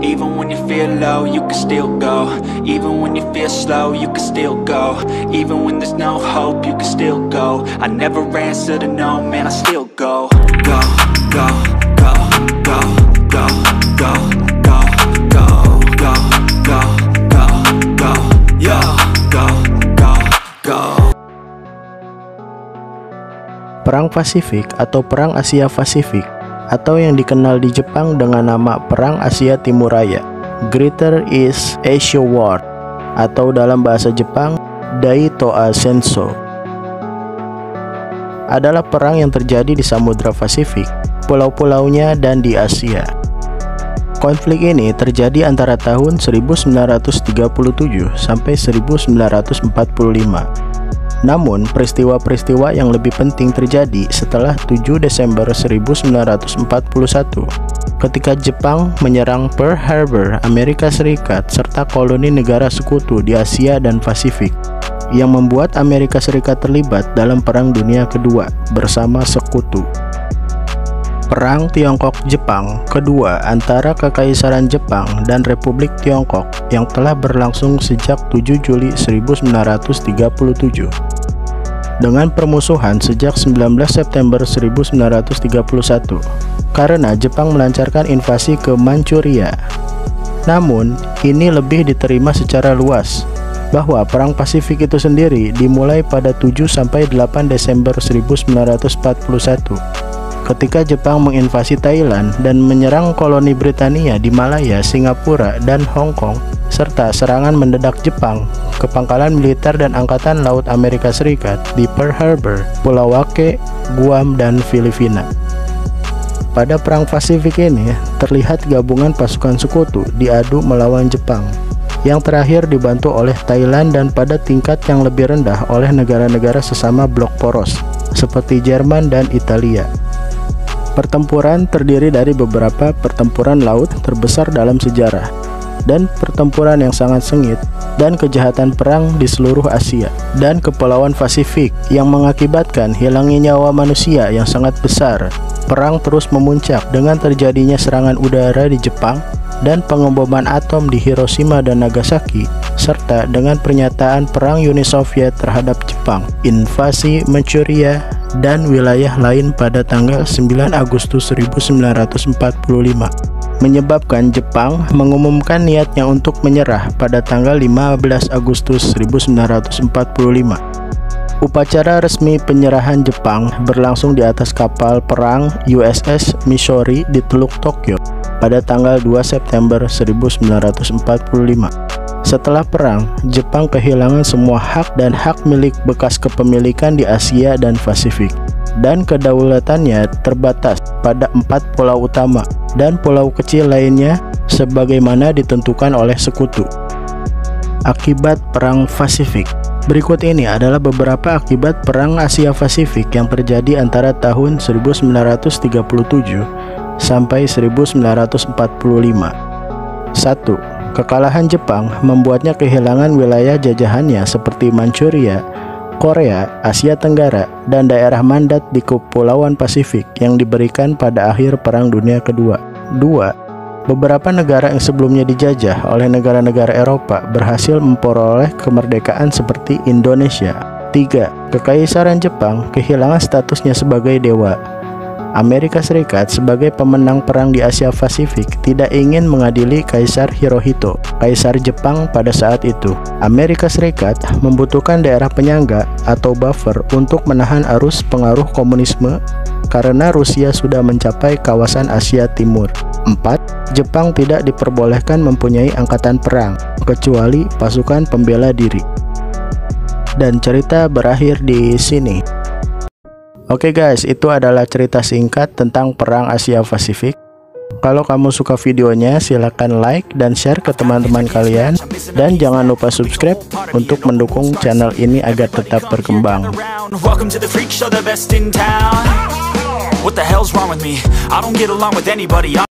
Even when you feel low, you can still go. Even when you feel slow, you can still go. Even when there's no hope, you can still go. I never answer to no, man, I still go. Go, go, go, go, go, go, go, go, go, go, go, go, yo, go, go, go. Perang Pasifik atau Perang Asia Pasifik, atau yang dikenal di Jepang dengan nama Perang Asia Timur Raya, Greater East Asia War, atau dalam bahasa Jepang Daitoa Senso, adalah perang yang terjadi di Samudra Pasifik, pulau-pulaunya, dan di Asia. Konflik ini terjadi antara tahun 1937 sampai 1945. Namun, peristiwa-peristiwa yang lebih penting terjadi setelah 7 Desember 1941, ketika Jepang menyerang Pearl Harbor, Amerika Serikat, serta koloni negara sekutu di Asia dan Pasifik, yang membuat Amerika Serikat terlibat dalam Perang Dunia Kedua bersama sekutu. Perang Tiongkok-Jepang kedua antara Kekaisaran Jepang dan Republik Tiongkok yang telah berlangsung sejak 7 Juli 1937, dengan permusuhan sejak 19 September 1931 karena Jepang melancarkan invasi ke Manchuria. Namun, ini lebih diterima secara luas bahwa Perang Pasifik itu sendiri dimulai pada 7-8 Desember 1941 ketika Jepang menginvasi Thailand dan menyerang koloni Britania di Malaya, Singapura, dan Hong Kong, serta serangan mendadak Jepang ke pangkalan militer dan Angkatan Laut Amerika Serikat di Pearl Harbor, Pulau Wake, Guam, dan Filipina. Pada Perang Pasifik ini, terlihat gabungan pasukan sekutu diadu melawan Jepang, yang terakhir dibantu oleh Thailand dan pada tingkat yang lebih rendah oleh negara-negara sesama blok poros, seperti Jerman dan Italia. Pertempuran terdiri dari beberapa pertempuran laut terbesar dalam sejarah, dan pertempuran yang sangat sengit, dan kejahatan perang di seluruh Asia dan Kepulauan Pasifik yang mengakibatkan hilangnya nyawa manusia yang sangat besar. Perang terus memuncak dengan terjadinya serangan udara di Jepang dan pengeboman atom di Hiroshima dan Nagasaki, serta dengan pernyataan perang Uni Soviet terhadap Jepang, invasi Manchuria dan wilayah lain pada tanggal 9 Agustus 1945, menyebabkan Jepang mengumumkan niatnya untuk menyerah pada tanggal 15 Agustus 1945. Upacara resmi penyerahan Jepang berlangsung di atas kapal perang USS Missouri di Teluk Tokyo pada tanggal 2 September 1945. Setelah perang, Jepang kehilangan semua hak dan hak milik bekas kepemilikan di Asia dan Pasifik, dan kedaulatannya terbatas pada 4 pulau utama dan pulau kecil lainnya sebagaimana ditentukan oleh sekutu. Akibat Perang Pasifik. Berikut ini adalah beberapa akibat Perang Asia Pasifik yang terjadi antara tahun 1937 sampai 1945. 1. Kekalahan Jepang membuatnya kehilangan wilayah jajahannya seperti Manchuria, Korea, Asia Tenggara, dan daerah mandat di Kepulauan Pasifik yang diberikan pada akhir Perang Dunia Kedua. 2. Beberapa negara yang sebelumnya dijajah oleh negara-negara Eropa berhasil memperoleh kemerdekaan seperti Indonesia. 3. Kekaisaran Jepang kehilangan statusnya sebagai dewa. Amerika Serikat sebagai pemenang perang di Asia Pasifik tidak ingin mengadili Kaisar Hirohito, Kaisar Jepang pada saat itu. Amerika Serikat membutuhkan daerah penyangga atau buffer untuk menahan arus pengaruh komunisme karena Rusia sudah mencapai kawasan Asia Timur. 4. Jepang tidak diperbolehkan mempunyai angkatan perang, kecuali pasukan pembela diri. Dan cerita berakhir di sini. Oke guys, itu adalah cerita singkat tentang Perang Asia Pasifik. Kalau kamu suka videonya, silahkan like dan share ke teman-teman kalian. Dan jangan lupa subscribe untuk mendukung channel ini agar tetap berkembang.